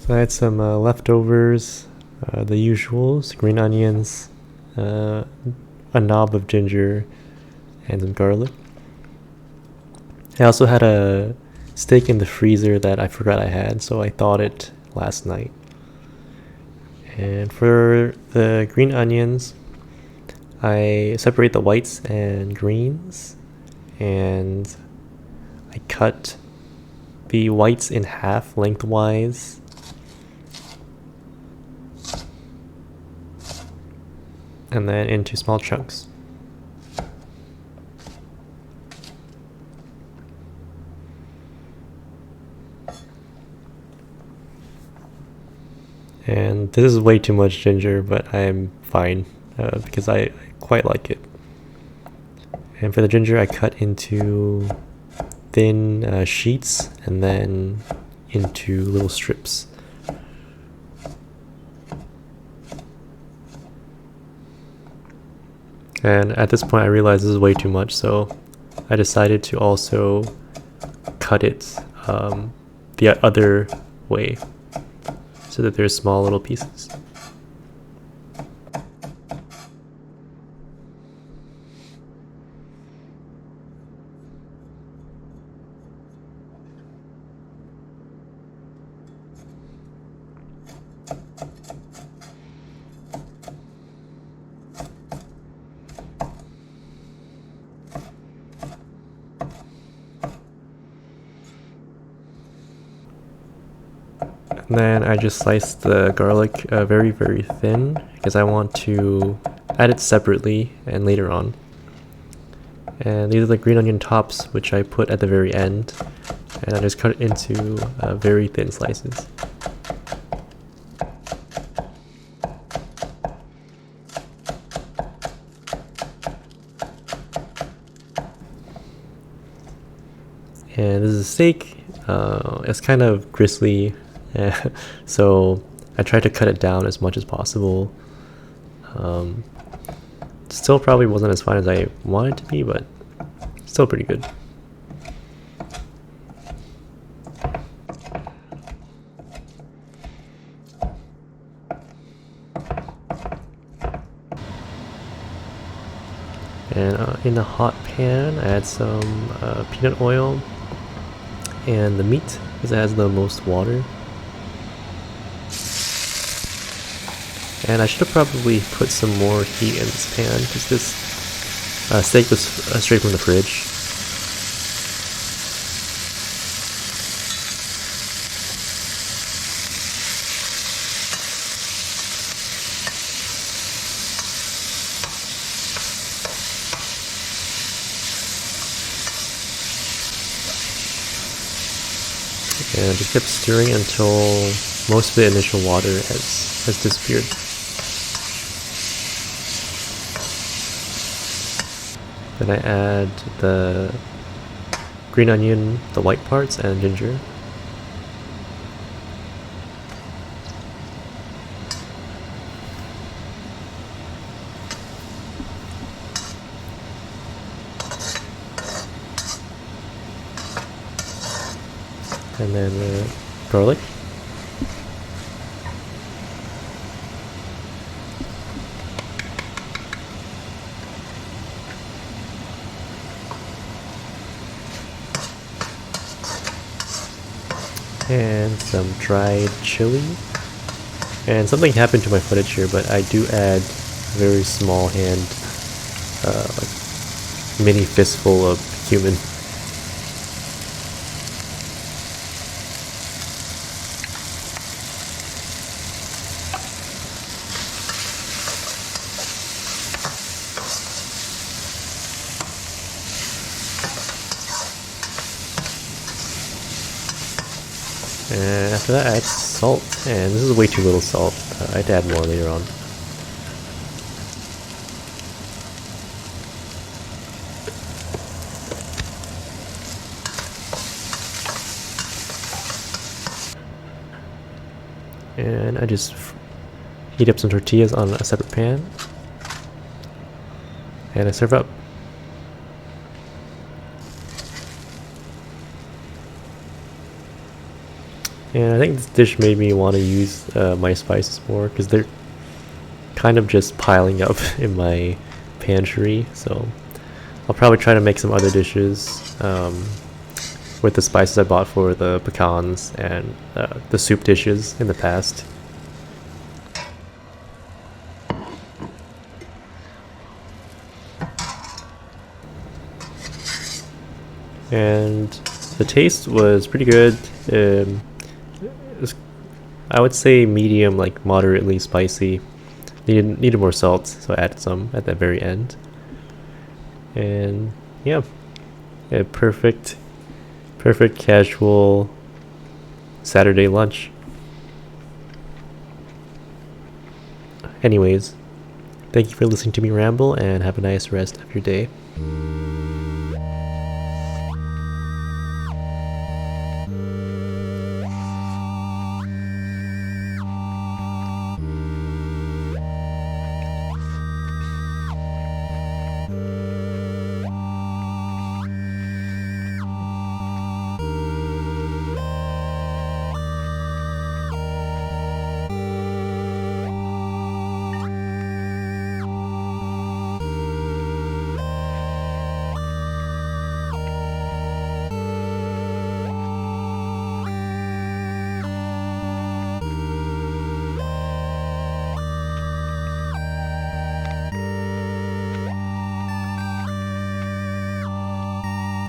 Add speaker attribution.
Speaker 1: So I had some leftovers, the usuals, green onions, a knob of ginger, and some garlic. I also had a steak in the freezer that I forgot I had, so I thawed it last night. And for the green onions, I separate the whites and greens, and I cut the whites in half lengthwise. And then into small chunks. And this is way too much ginger, but I'm fine because I quite like it. And for the ginger, I cut into thin sheets and then into little strips. And at this point I realized this is way too much, so I decided to also cut it the other way so that there's small little pieces. And then I just sliced the garlic very, very thin because I want to add it separately and later on. And these are the green onion tops, which I put at the very end. And I just cut it into very thin slices. And this is a steak. It's kind of gristly. So I tried to cut it down as much as possible. Still probably wasn't as fine as I wanted to be, but still pretty good. And in a hot pan, I add some peanut oil and the meat because it has the most water. And I should have probably put some more heat in this pan because this steak was straight from the fridge. And I just kept stirring until most of the initial water has disappeared. Then I add the green onion, the white parts, and ginger. And then garlic. And some dried chili. And something happened to my footage here, but I do add a very small hand, like mini fistful of cumin. And after that I add salt, and this is way too little salt. I'd add more later on. And I just heat up some tortillas on a separate pan, and I serve up. And I think this dish made me want to use my spices more because they're kind of just piling up in my pantry. So I'll probably try to make some other dishes with the spices I bought for the pecans and the soup dishes in the past. And the taste was pretty good. It was, I would say medium, like moderately spicy. Needed more salt, so I added some at the very end. And yeah, perfect casual Saturday lunch. Anyways, thank you for listening to me ramble and have a nice rest of your day.